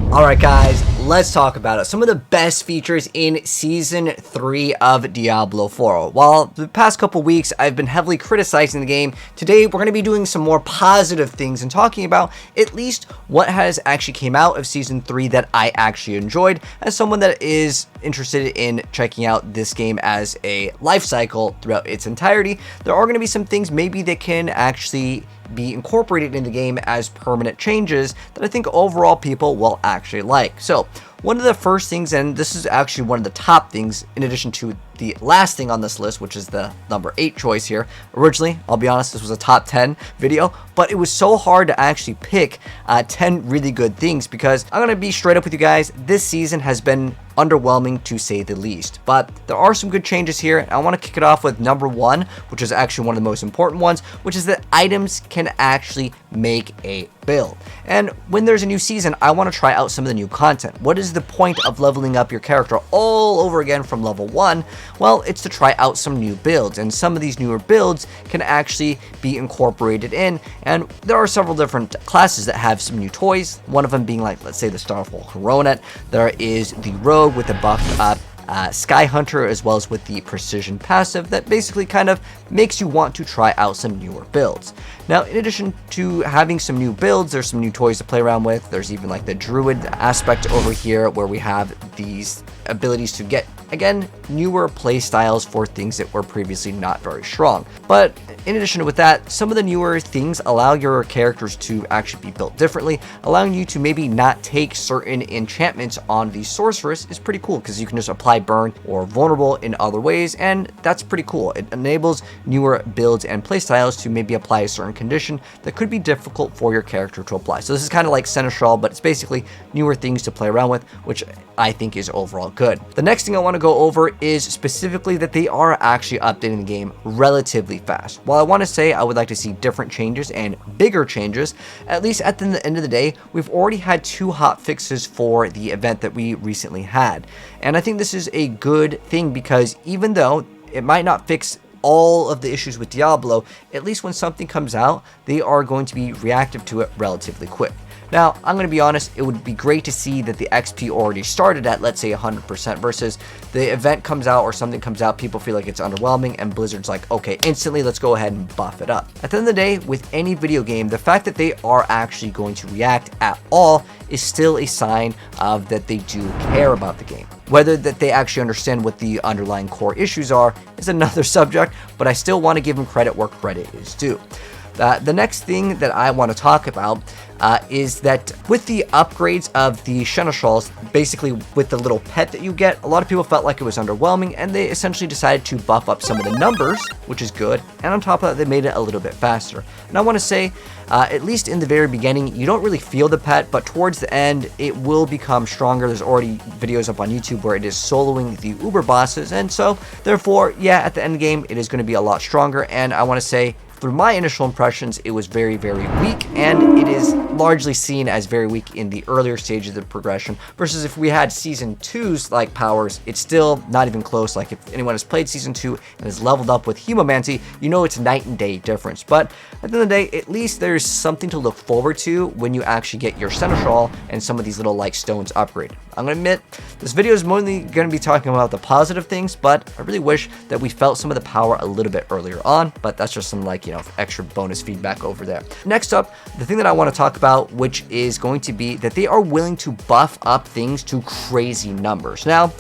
Alright guys, let's talk about it. Some of the best features in Season 3 of Diablo 4. While the past couple weeks I've been heavily criticizing the game, today we're going to be doing some more positive things and talking about at least what has actually came out of Season 3 that I actually enjoyed as someone that is interested in checking out this game as a life cycle throughout its entirety. There are going to be some things maybe that can actually be incorporated in the game as permanent changes that I think overall people will actually like. So one of the first things, and this is actually one of the top things in addition to the last thing on this list, which is the number 8 choice here. Originally, I'll be honest, this was a top 10 video, but it was so hard to actually pick 10 really good things because I'm going to be straight up with you guys. This season has been underwhelming to say the least, but there are some good changes here. I want to kick it off with number 1, which is actually one of the most important ones, which is that items can actually make a build. And when there's a new season, I want to try out some of the new content. What is the point of leveling up your character all over again from level 1? Well, it's to try out some new builds, and some of these newer builds can actually be incorporated in, and there are several different classes that have some new toys, one of them being like, let's say, the Starfall Coronet. There is the Rogue with the buffed up Sky Hunter, as well as with the Precision passive that basically kind of makes you want to try out some newer builds. Now, in addition to having some new builds, there's some new toys to play around with. There's even like the Druid aspect over here where we have these abilities to get, again, newer play styles for things that were previously not very strong. But in addition with that, some of the newer things allow your characters to actually be built differently, allowing you to maybe not take certain enchantments on the sorceress is pretty cool because you can just apply burn or vulnerable in other ways, and that's pretty cool. It enables newer builds and playstyles to maybe apply a certain condition that could be difficult for your character to apply. So this is kind of like Seneschal, but it's basically newer things to play around with, which I think is overall good. The next thing I want to go over is specifically that they are actually updating the game relatively fast. While I want to say I would like to see different changes and bigger changes, at least at the end of the day, we've already had 2 hot fixes for the event that we recently had. And I think this is a good thing because even though it might not fix all of the issues with Diablo, at least when something comes out, they are going to be reactive to it relatively quick. Now, I'm going to be honest, it would be great to see that the XP already started at, let's say, 100% versus the event comes out or something comes out, people feel like it's underwhelming, and Blizzard's like, okay, instantly, let's go ahead and buff it up. At the end of the day, with any video game, the fact that they are actually going to react at all is still a sign of that they do care about the game. Whether that they actually understand what the underlying core issues are is another subject, but I still want to give them credit where credit is due. The next thing that I want to talk about is that with the upgrades of the Shenstone, basically with the little pet that you get, a lot of people felt like it was underwhelming, and they essentially decided to buff up some of the numbers, which is good, and on top of that, they made it a little bit faster. And I want to say, at least in the very beginning, you don't really feel the pet, but towards the end, it will become stronger. There's already videos up on YouTube where it is soloing the Uber bosses, and so, therefore, yeah, at the end game, it is going to be a lot stronger, and I want to say, through my initial impressions, it was very, very weak, and it is largely seen as very weak in the earlier stages of the progression, versus if we had Season 2's like powers, it's still not even close. Like if anyone has played Season 2 and has leveled up with Humomancy, you know it's night and day difference. But at the end of the day, at least there's something to look forward to when you actually get your Seneschal and some of these little like stones upgrade. I'm going to admit, this video is mainly going to be talking about the positive things, but I really wish that we felt some of the power a little bit earlier on, but that's just some like, extra bonus feedback over there. Next up, the thing that I want to talk about, which is going to be that they are willing to buff up things to crazy numbers. Now,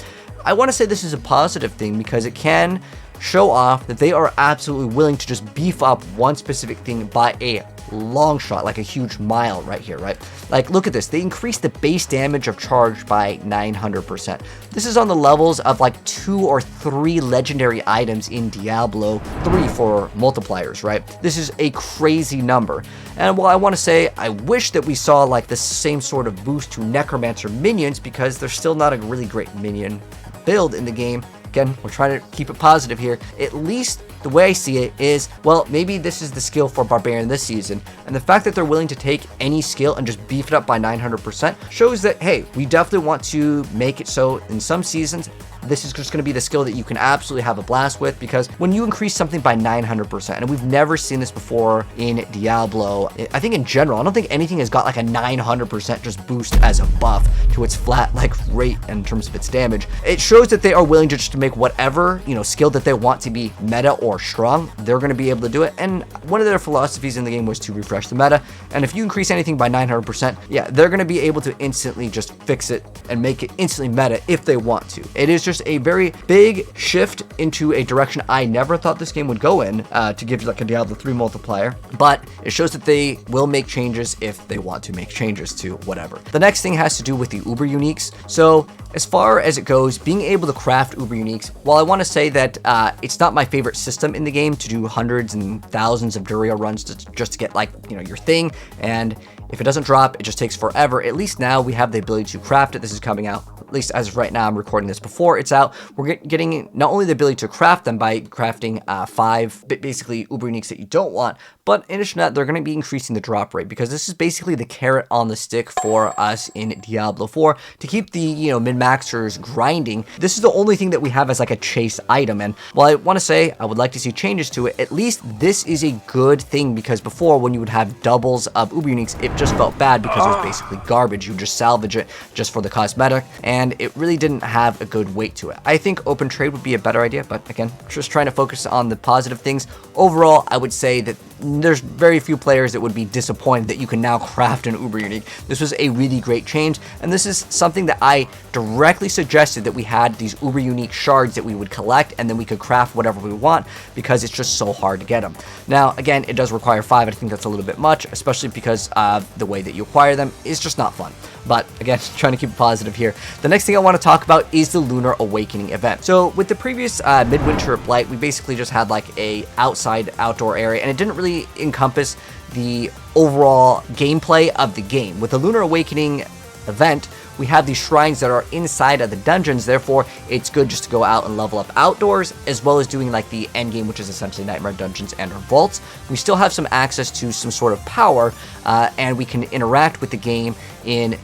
I want to say this is a positive thing because it can show off that they are absolutely willing to just beef up one specific thing by a long shot, like a huge mile right here, right? Like, look at this. They increased the base damage of charge by 900%. This is on the levels of like 2 or 3 legendary items in Diablo 3 for multipliers, right? This is a crazy number. And while I want to say, I wish that we saw like the same sort of boost to Necromancer minions because they're still not a really great minion build in the game. Again, we're trying to keep it positive here. At least the way I see it is, well, maybe this is the skill for Barbarian this season, and the fact that they're willing to take any skill and just beef it up by 900% shows that, hey, we definitely want to make it so in some seasons, this is just going to be the skill that you can absolutely have a blast with, because when you increase something by 900%, and we've never seen this before in Diablo, I think in general, I don't think anything has got like a 900% just boost as a buff to its flat like rate in terms of its damage. It shows that they are willing to just make whatever, you know, skill that they want to be meta or strong, they're going to be able to do it. And one of their philosophies in the game was to refresh the meta, and if you increase anything by 900%, yeah, they're going to be able to instantly just fix it and make it instantly meta if they want to. It is just a very big shift into a direction I never thought this game would go in, to give you like a Diablo 3 multiplier, but it shows that they will make changes if they want to make changes to whatever. The next thing has to do with the Uber uniques. So as far as it goes, being able to craft Uber uniques, while I want to say that it's not my favorite system in the game to do hundreds and thousands of Durio runs just to get like, you know, your thing, and if it doesn't drop, it just takes forever. At least now we have the ability to craft it. This is coming out, at least as of right now, I'm recording this before it's out. We're getting not only the ability to craft them by crafting 5 basically Uber uniques that you don't want, but in addition to that, they're going to be increasing the drop rate, because this is basically the carrot on the stick for us in Diablo 4 to keep the, you know, min-maxers grinding. This is the only thing that we have as like a chase item, and while I want to say I would like to see changes to it, at least this is a good thing, because before when you would have doubles of Uber uniques, it just felt bad because it was basically garbage. You would just salvage it just for the cosmetic, and it really didn't have a good weight to it. I think open trade would be a better idea, but again, just trying to focus on the positive things. Overall, I would say that there's very few players that would be disappointed that you can now craft an Uber unique. This was a really great change, and this is something that I directly suggested, that we had these Uber unique shards that we would collect, and then we could craft whatever we want, because it's just so hard to get them. Now, again, it does require 5. I think that's a little bit much, especially because the way that you acquire them is just not fun. But again, trying to keep it positive here. The next thing I want to talk about is the Lunar Awakening event. So with the previous Midwinter Blight, we basically just had like a outdoor area, and it didn't really encompass the overall gameplay of the game. With the Lunar Awakening event, we have these shrines that are inside of the dungeons, therefore it's good just to go out and level up outdoors, as well as doing like the end game, which is essentially Nightmare Dungeons and our vaults. We still have some access to some sort of power, and we can interact with the game in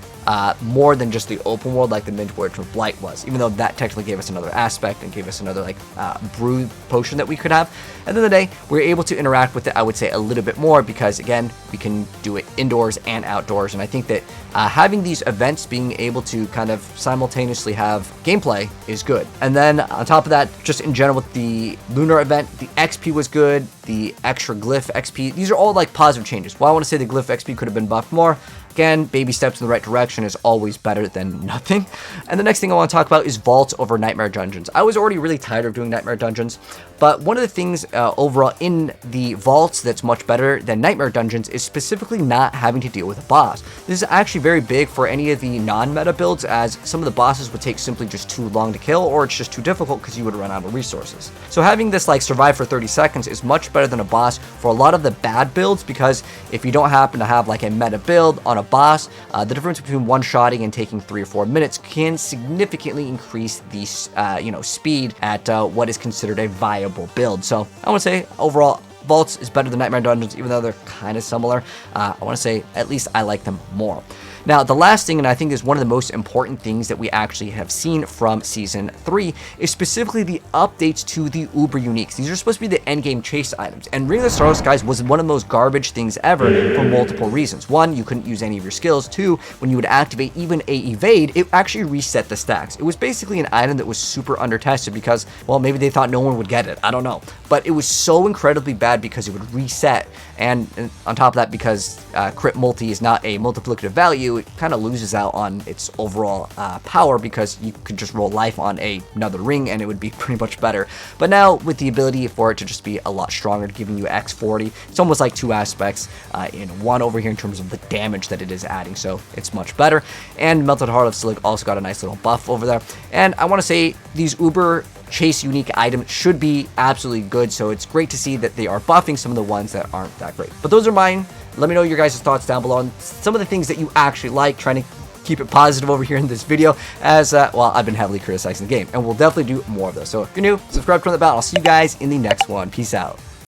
more than just the open world like the Midwinter Blight was, even though that technically gave us another aspect and gave us another like brew potion that we could have. At the end of the day, we're able to interact with it, I would say, a little bit more, because again, we can do it indoors and outdoors, and I think that having these events, being able to kind of simultaneously have gameplay is good. And then on top of that, just in general with the Lunar event, the XP was good, the extra glyph XP, these are all like positive changes. While I want to say the glyph XP could have been buffed more, again, baby steps in the right direction is always better than nothing. And the next thing I want to talk about is vaults over Nightmare Dungeons. I was already really tired of doing Nightmare Dungeons, but one of the things overall in the vaults that's much better than Nightmare Dungeons is specifically not having to deal with a boss. This is actually very big for any of the non-meta builds, as some of the bosses would take simply just too long to kill, or it's just too difficult because you would run out of resources. So having this like survive for 30 seconds is much better than a boss for a lot of the bad builds, because if you don't happen to have like a meta build on a boss, the difference between one-shotting and taking 3 or 4 minutes can significantly increase the speed at what is considered a viable build. So I want to say overall, vaults is better than Nightmare Dungeons, even though they're kind of similar. I want to say at least I like them more. Now, the last thing, and I think is one of the most important things that we actually have seen from Season 3, is specifically the updates to the Uber uniques. These are supposed to be the endgame chase items, and Ring of the Stars, guys, was one of the most garbage things ever for multiple reasons. One, you couldn't use any of your skills. Two, when you would activate even a evade, it actually reset the stacks. It was basically an item that was super undertested because, well, maybe they thought no one would get it. I don't know. But it was so incredibly bad because it would reset, and on top of that, because crit multi is not a multiplicative value, it kind of loses out on its overall power, because you could just roll life on another ring and it would be pretty much better. But now with the ability for it to just be a lot stronger, giving you X40, it's almost like 2 aspects in one over here in terms of the damage that it is adding, so it's much better. And Melted Heart of Selig also got a nice little buff over there. And I want to say these Uber chase unique items should be absolutely good, so it's great to see that they are buffing some of the ones that aren't that great. But those are mine. Let me know your guys' thoughts down below on some of the things that you actually like, trying to keep it positive over here in this video, as well, I've been heavily criticizing the game, and we'll definitely do more of those. So if you're new, subscribe to the bell. I'll see you guys in the next one. Peace out.